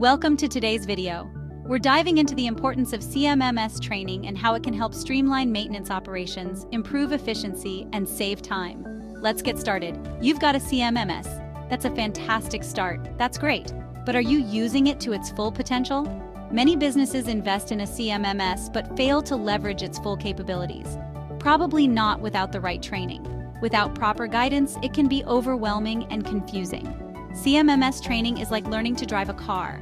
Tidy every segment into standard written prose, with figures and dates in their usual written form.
Welcome to today's video. We're diving into the importance of CMMS training and how it can help streamline maintenance operations, improve efficiency, and save time. Let's get started. You've got a CMMS. That's a fantastic start. That's great. But are you using it to its full potential? Many businesses invest in a CMMS but fail to leverage its full capabilities. Probably not without the right training. Without proper guidance, it can be overwhelming and confusing. CMMS training is like learning to drive a car.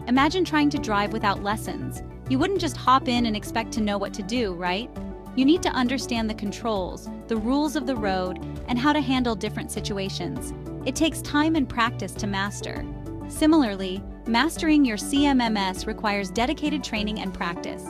Imagine trying to drive without lessons. You wouldn't just hop in and expect to know what to do, right? You need to understand the controls, the rules of the road, and how to handle different situations. It takes time and practice to master. Similarly, mastering your CMMS requires dedicated training and practice.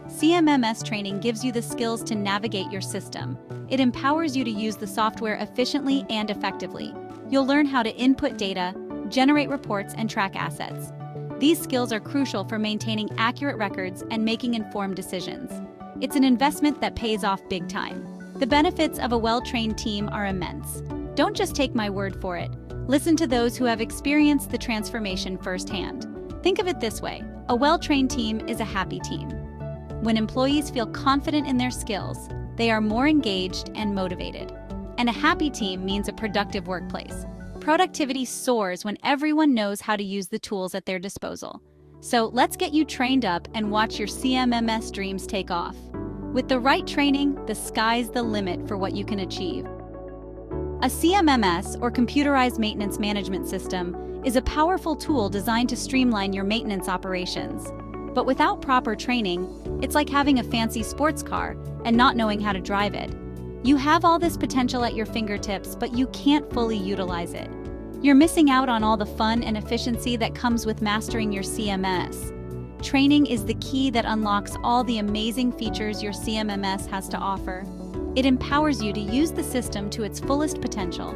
CMMS training gives you the skills to navigate your system. It empowers you to use the software efficiently and effectively. You'll learn how to input data, generate reports, and track assets. These skills are crucial for maintaining accurate records and making informed decisions. It's an investment that pays off big time. The benefits of a well-trained team are immense. Don't just take my word for it. Listen to those who have experienced the transformation firsthand. Think of it this way: a well-trained team is a happy team. When employees feel confident in their skills, they are more engaged and motivated. And a happy team means a productive workplace. Productivity soars when everyone knows how to use the tools at their disposal. So let's get you trained up and watch your CMMS dreams take off. With the right training, the sky's the limit for what you can achieve. A CMMS, or Computerized Maintenance Management System, is a powerful tool designed to streamline your maintenance operations. But without proper training, it's like having a fancy sports car and not knowing how to drive it. You have all this potential at your fingertips, but you can't fully utilize it. You're missing out on all the fun and efficiency that comes with mastering your CMS. Training is the key that unlocks all the amazing features your CMMS has to offer. It empowers you to use the system to its fullest potential.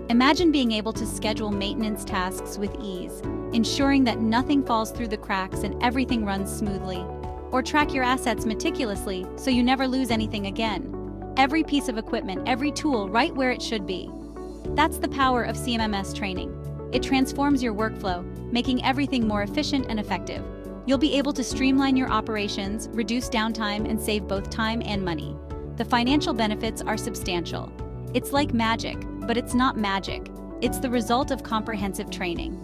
Imagine being able to schedule maintenance tasks with ease, ensuring that nothing falls through the cracks and everything runs smoothly. Or track your assets meticulously so you never lose anything again. Every piece of equipment, every tool right where it should be. That's the power of CMMS training. It transforms your workflow, making everything more efficient and effective. You'll be able to streamline your operations, reduce downtime, and save both time and money. The financial benefits are substantial. It's like magic, but it's not magic. It's the result of comprehensive training.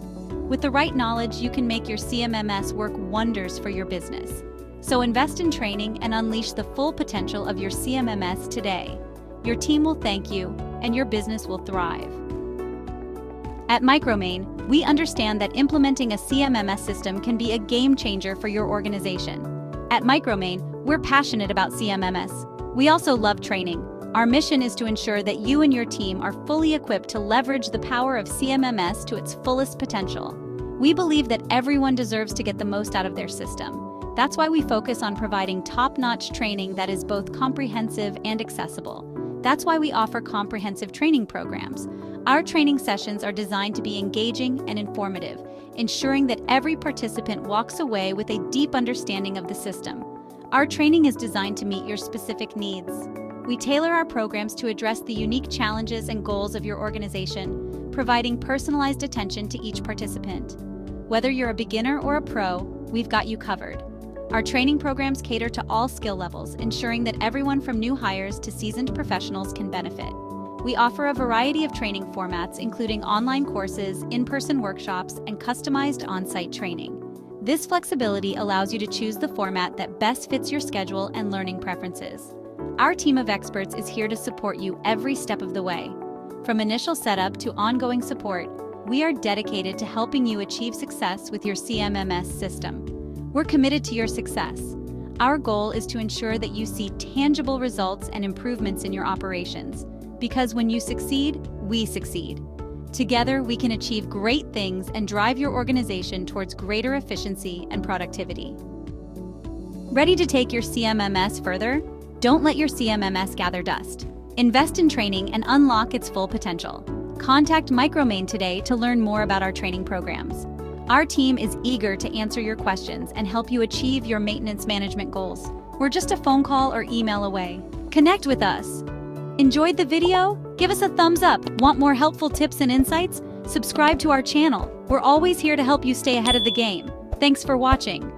With the right knowledge, you can make your CMMS work wonders for your business. So invest in training and unleash the full potential of your CMMS today. Your team will thank you, and your business will thrive. At Micromain, we understand that implementing a CMMS system can be a game changer for your organization. At Micromain, we're passionate about CMMS. We also love training. Our mission is to ensure that you and your team are fully equipped to leverage the power of CMMS to its fullest potential. We believe that everyone deserves to get the most out of their system. That's why we focus on providing top-notch training that is both comprehensive and accessible. That's why we offer comprehensive training programs. Our training sessions are designed to be engaging and informative, ensuring that every participant walks away with a deep understanding of the system. Our training is designed to meet your specific needs. We tailor our programs to address the unique challenges and goals of your organization, providing personalized attention to each participant. Whether you're a beginner or a pro, we've got you covered. Our training programs cater to all skill levels, ensuring that everyone from new hires to seasoned professionals can benefit. We offer a variety of training formats, including online courses, in-person workshops, and customized on-site training. This flexibility allows you to choose the format that best fits your schedule and learning preferences. Our team of experts is here to support you every step of the way. From initial setup to ongoing support, we are dedicated to helping you achieve success with your CMMS system. We're committed to your success. Our goal is to ensure that you see tangible results and improvements in your operations, because when you succeed, we succeed. Together, we can achieve great things and drive your organization towards greater efficiency and productivity. Ready to take your CMMS further? Don't let your CMMS gather dust. Invest in training and unlock its full potential. Contact Micromain today to learn more about our training programs. Our team is eager to answer your questions and help you achieve your maintenance management goals. We're just a phone call or email away. Connect with us. Enjoyed the video? Give us a thumbs up. Want more helpful tips and insights? Subscribe to our channel. We're always here to help you stay ahead of the game. Thanks for watching.